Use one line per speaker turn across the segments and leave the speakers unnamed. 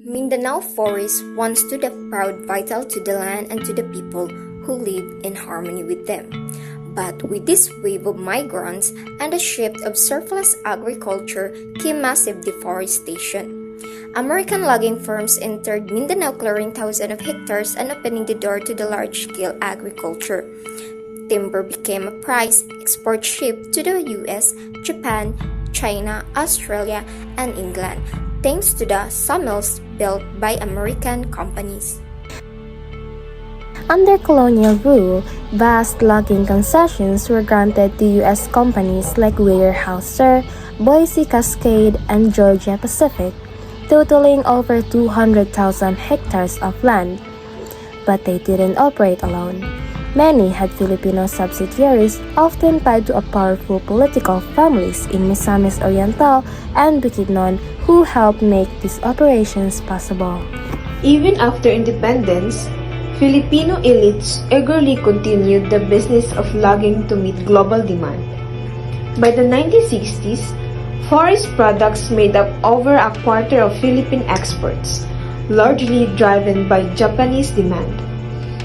Mindanao forest once stood up proud, vital to the land and to the people who live in harmony with them. But with this wave of migrants and the shift of surplus agriculture came massive deforestation. American logging firms entered Mindanao, clearing thousands of hectares and opening the door to the large-scale agriculture. Timber became a prized export ship to the US, Japan, China, Australia, and England, thanks to the sawmills built by American companies.
Under colonial rule, vast logging concessions were granted to U.S. companies like Weyerhaeuser, Boise Cascade, and Georgia Pacific, totaling over 200,000 hectares of land. But they didn't operate alone. Many had Filipino subsidiaries, often tied to a powerful political families in Misamis Oriental and Bukidnon, who helped make these operations possible.
Even after independence, Filipino elites eagerly continued the business of logging to meet global demand. By the 1960s, forest products made up over a quarter of Philippine exports, largely driven by Japanese demand.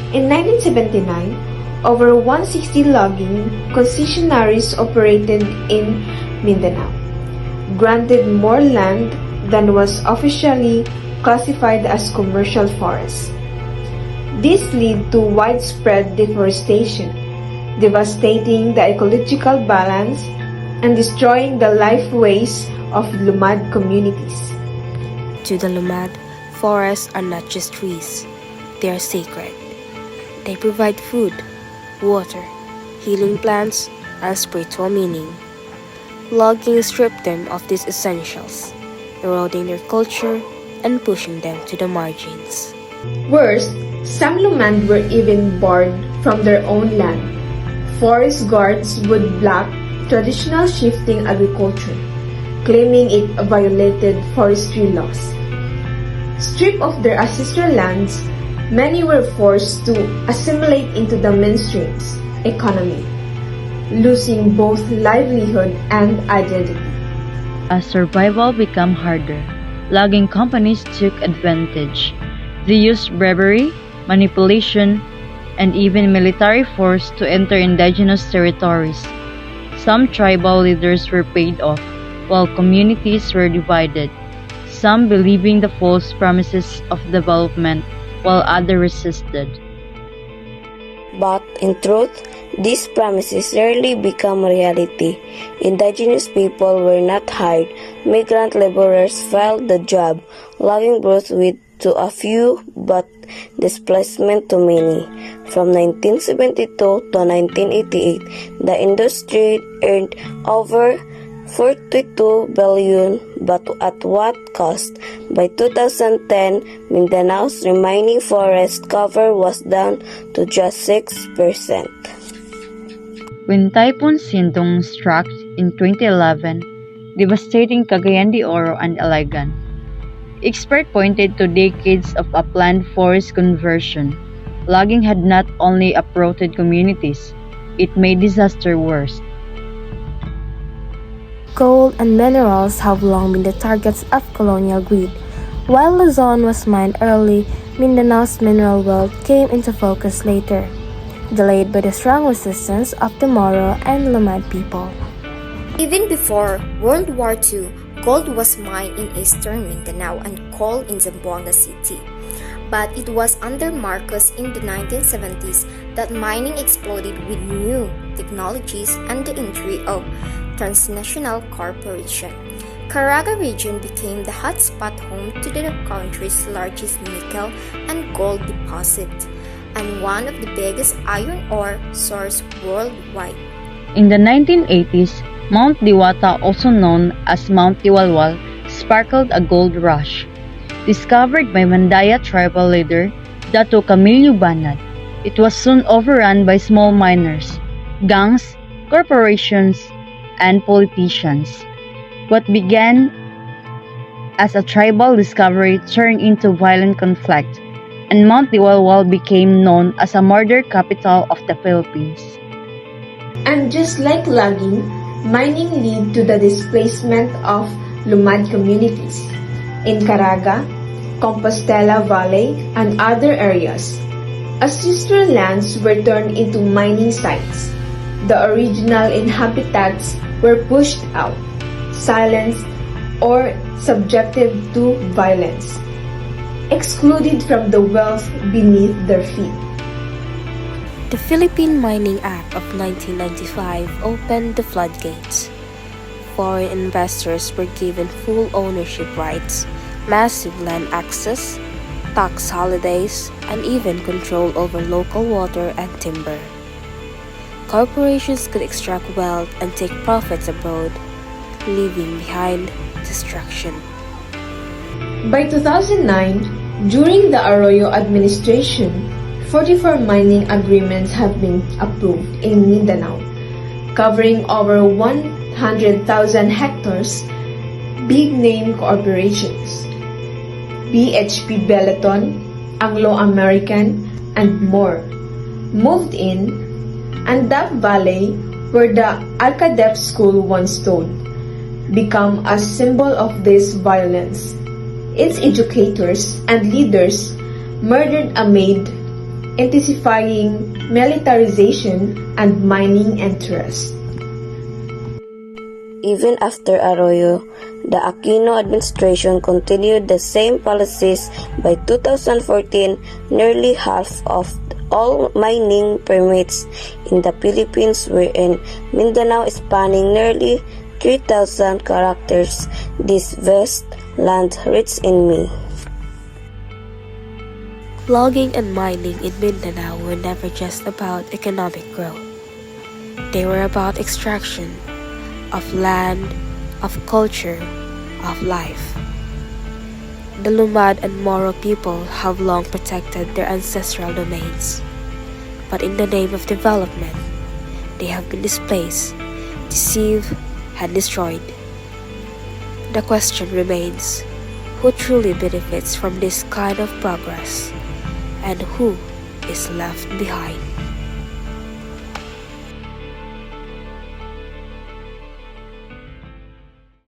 In 1979, over 160 logging concessionaires operated in Mindanao, granted more land than was officially classified as commercial forests. This led to widespread deforestation, devastating the ecological balance and destroying the lifeways of Lumad communities.
To the Lumad, forests are not just trees, they are sacred. They provide food, water, healing plants, and spiritual meaning. Logging stripped them of these essentials, eroding their culture and pushing them to the margins.
Worse, some Lumad were even barred from their own land. Forest guards would block traditional shifting agriculture, claiming it violated forestry laws. Stripped of their ancestral lands, many were forced to assimilate into the mainstream's economy, losing both livelihood and identity.
As survival became harder, logging companies took advantage. They used bravery, manipulation, and even military force to enter indigenous territories. Some tribal leaders were paid off, while communities were divided, some believing the false promises of development, while others resisted.
But in truth, these promises rarely become reality. Indigenous people were not hired. Migrant laborers filled the job. Logging brought with to a few, but displacement to many. From 1972 to 1988, the industry earned over 42 billion, but at what cost? By 2010, Mindanao's remaining forest cover was down to just 6%.
When Typhoon Sindong struck in 2011, devastating Cagayan de Oro and Aligan, experts pointed to decades of upland forest conversion. Logging had not only uprooted communities, it made disaster worse.
Gold and minerals have long been the targets of colonial greed. While Luzon was mined early, Mindanao's mineral wealth came into focus later, delayed by the strong resistance of the Moro and Lumad people.
Even before World War II, gold was mined in eastern Mindanao and coal in Zamboanga City. But it was under Marcos in the 1970s that mining exploded with new technologies and the entry of transnational corporation. Caraga region became the hotspot, home to the country's largest nickel and gold deposit and one of the biggest iron ore sources worldwide.
In the 1980s, Mount Diwata, also known as Mount Tiwalwal, sparkled a gold rush. Discovered by Mandaya tribal leader Dato Camilo Banat, it was soon overrun by small miners, gangs, corporations, and politicians. What began as a tribal discovery turned into violent conflict, and Mount Tiwalwal became known as a murder capital of the Philippines.
And just like logging, mining led to the displacement of Lumad communities. In Caraga, Compostela Valley, and other areas, as sister lands were turned into mining sites. The original inhabitants were pushed out, silenced, or subjected to violence, excluded from the wealth beneath their feet.
The Philippine Mining Act of 1995 opened the floodgates. Foreign investors were given full ownership rights, massive land access, tax holidays, and even control over local water and timber. Corporations could extract wealth and take profits abroad, leaving behind destruction.
By 2009, during the Arroyo administration, 44 mining agreements have been approved in Mindanao, covering over 100,000 hectares. Big-name corporations, BHP Benetton, Anglo-American, and more, moved in, and that valley, where the Alcadep School once stood, become a symbol of this violence. Its educators and leaders murdered amid intensifying militarization and mining interests.
Even after Arroyo, the Aquino administration continued the same policies. By 2014, nearly half of all mining permits in the Philippines were in Mindanao, spanning nearly 3,000 characters. This vast land rich in me.
Logging and mining in Mindanao were never just about economic growth. They were about extraction of land, of culture, of life. The Lumad and Moro people have long protected their ancestral domains, but in the name of development, they have been displaced, deceived, and destroyed. The question remains, who truly benefits from this kind of progress, and who is left behind?